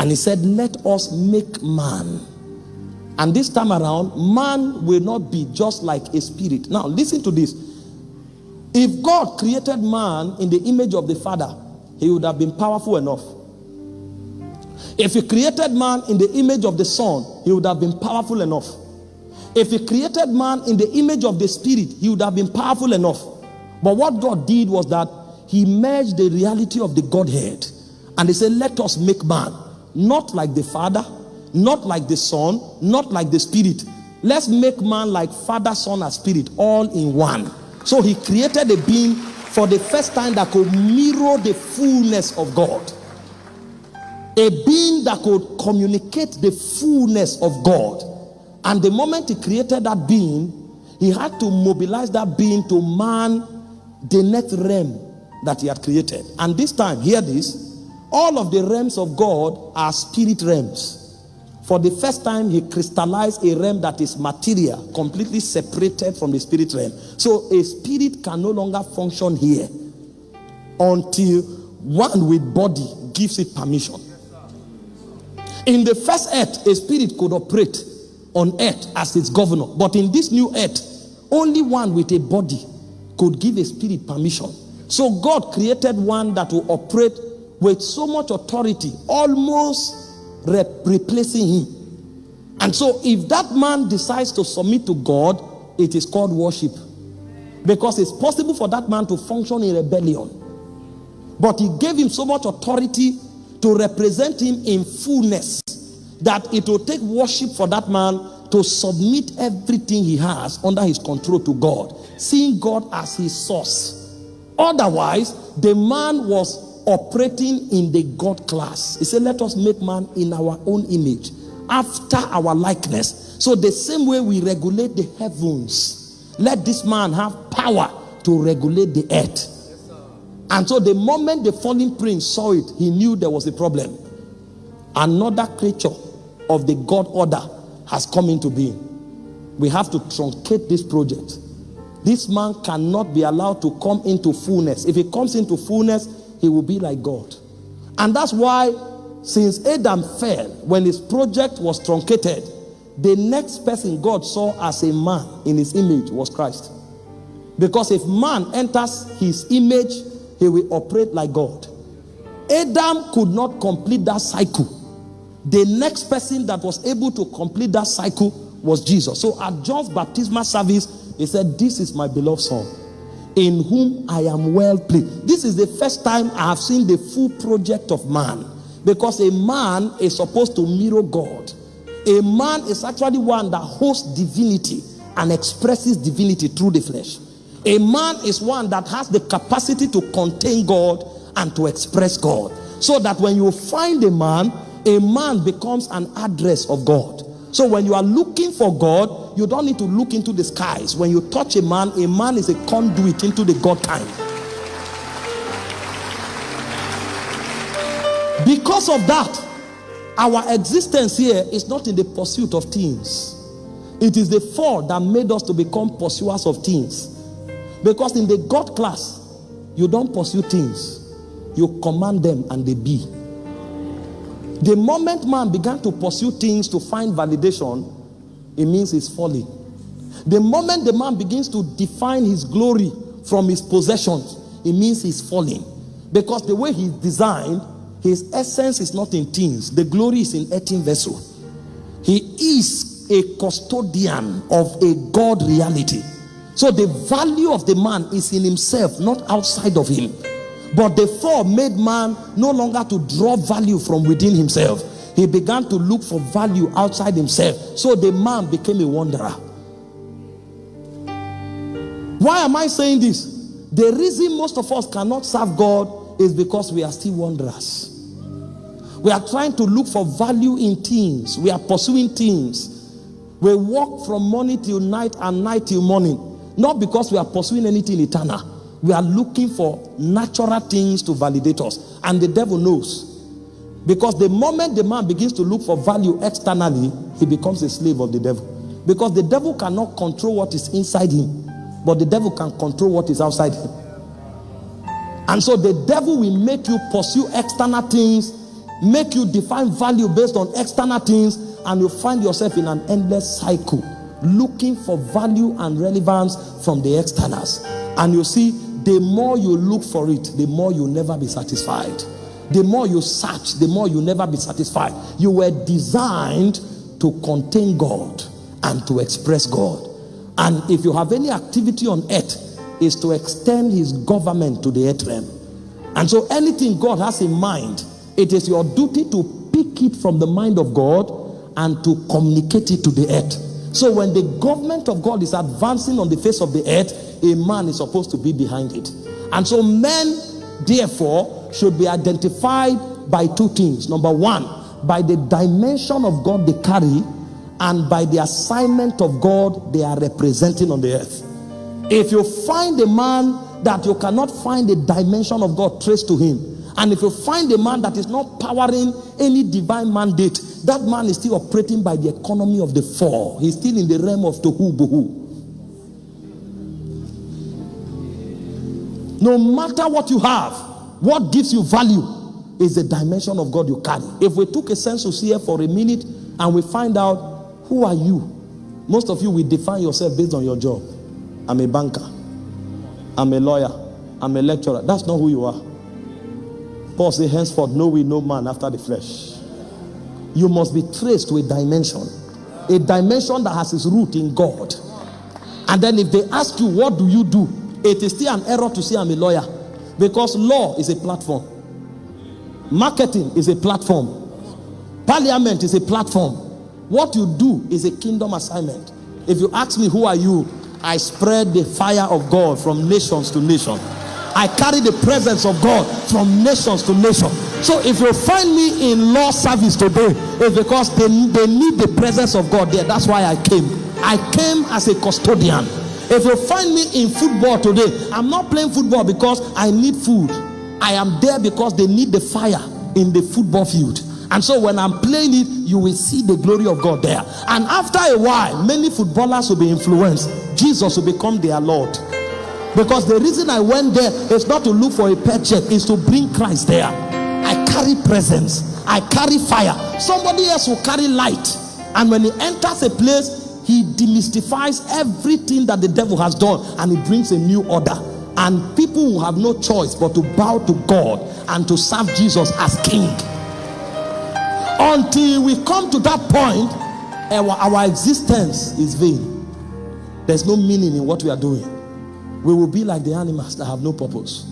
And he said, let us make man. And this time around, man will not be just like a spirit. Now, listen to this. If God created man in the image of the Father, he would have been powerful enough. If he created man in the image of the Son, he would have been powerful enough. If he created man in the image of the Spirit, he would have been powerful enough. But what God did was that he merged the reality of the Godhead. And he said, let us make man. Not like the Father, not like the Son, not like the Spirit. Let's make man like Father, Son, and Spirit, all in one. So he created a being for the first time that could mirror the fullness of God. A being that could communicate the fullness of God. And the moment he created that being, he had to mobilize that being to man the next realm that he had created. And this time, hear this, all of the realms of God are spirit realms. For the first time, he crystallized a realm that is material, completely separated from the spirit realm. So a spirit can no longer function here until one with body gives it permission. In the first earth, a spirit could operate on earth as its governor. But in this new earth, only one with a body could give a spirit permission. So God created one that will operate with so much authority, almost replacing him. And so if that man decides to submit to God, it is called worship. Because it's possible for that man to function in rebellion. But he gave him so much authority to represent him in fullness that it will take worship for that man to submit everything he has under his control to God, seeing God as his source. Otherwise, the man was operating in the God class. He said, let us make man in our own image, after our likeness. So the same way we regulate the heavens, let this man have power to regulate the earth. And so the moment the fallen prince saw it, he knew there was a problem. Another creature of the God order has come into being. We have to truncate this project. This man cannot be allowed to come into fullness. If he comes into fullness, he will be like God. And that's why, since Adam fell, when his project was truncated, the next person God saw as a man in his image was Christ. Because if man enters his image, he will operate like God. Adam could not complete that cycle. The next person that was able to complete that cycle was Jesus. So at John's baptismal service, he said, this is my beloved son, in whom I am well pleased. This is the first time I have seen the full project of man. Because a man is supposed to mirror God. A man is actually one that hosts divinity and expresses divinity through the flesh. A man is one that has the capacity to contain God and to express God. So that when you find a man becomes an address of God. So when you are looking for God, you don't need to look into the skies. When you touch a man is a conduit into the God kind. Because of that, our existence here is not in the pursuit of things. It is the fall that made us to become pursuers of things. Because in the God class, you don't pursue things. You command them and they be. The moment man began to pursue things to find validation, it means he's falling. The moment the man begins to define his glory from his possessions, it means he's falling. Because the way he's designed, his essence is not in things. The glory is in earthen vessel. He is a custodian of a God reality. So the value of the man is in himself, not outside of him. But the fall made man no longer to draw value from within himself. He began to look for value outside himself. So the man became a wanderer. Why am I saying this? The reason most of us cannot serve God is because we are still wanderers. We are trying to look for value in things. We are pursuing things. We walk from morning till night and night till morning. Not because we are pursuing anything eternal. We are looking for natural things to validate us. And the devil knows. Because the moment the man begins to look for value externally, he becomes a slave of the devil. Because the devil cannot control what is inside him, but the devil can control what is outside him. And so the devil will make you pursue external things make you define value based on external things, and you find yourself in an endless cycle looking for value and relevance from the externals. And you see, the more you look for it, the more you'll never be satisfied. The more you search, the more you'll never be satisfied. You were designed to contain God and to express God. And if you have any activity on earth, is to extend his government to the earth realm. And so anything God has in mind, it is your duty to pick it from the mind of God and to communicate it to the earth. So when the government of God is advancing on the face of the earth, a man is supposed to be behind it. And so men, therefore, should be identified by two things. Number one, by the dimension of God they carry, and by the assignment of God they are representing on the earth. If you find a man that you cannot find a dimension of God traced to him, and if you find a man that is not powering any divine mandate, that man is still operating by the economy of the four. He's still in the realm of tohu bohu. No matter what you have, what gives you value is the dimension of God you carry. If we took a census here for a minute and we find out, who are you? Most of you will define yourself based on your job. I'm a banker. I'm a lawyer. I'm a lecturer. That's not who you are. Paul says, henceforth know we no man after the flesh. You must be traced to a dimension that has its root in God. And then if they ask you, what do you do? It is still an error to say I'm a lawyer, because law is a platform, marketing is a platform, parliament is a platform. What you do is a kingdom assignment. If you ask me, who are you? I spread the fire of God from nations to nation. I carry the presence of God from nations to nation. So if you find me in law service today, it's because they need the presence of God there. That's why I came. I came as a custodian. If you find me in football today, I'm not playing football because I need food. I am there because they need the fire in the football field. And so when I'm playing it, you will see the glory of God there. And after a while, many footballers will be influenced. Jesus will become their Lord. Because the reason I went there is not to look for a paycheck, is to bring Christ there. I carry presence. I carry fire. Somebody else will carry light. And when he enters a place, he demystifies everything that the devil has done, and he brings a new order. And people will have no choice but to bow to God and to serve Jesus as King. Until we come to that point, our existence is vain. There's no meaning in what we are doing. We will be like the animals that have no purpose.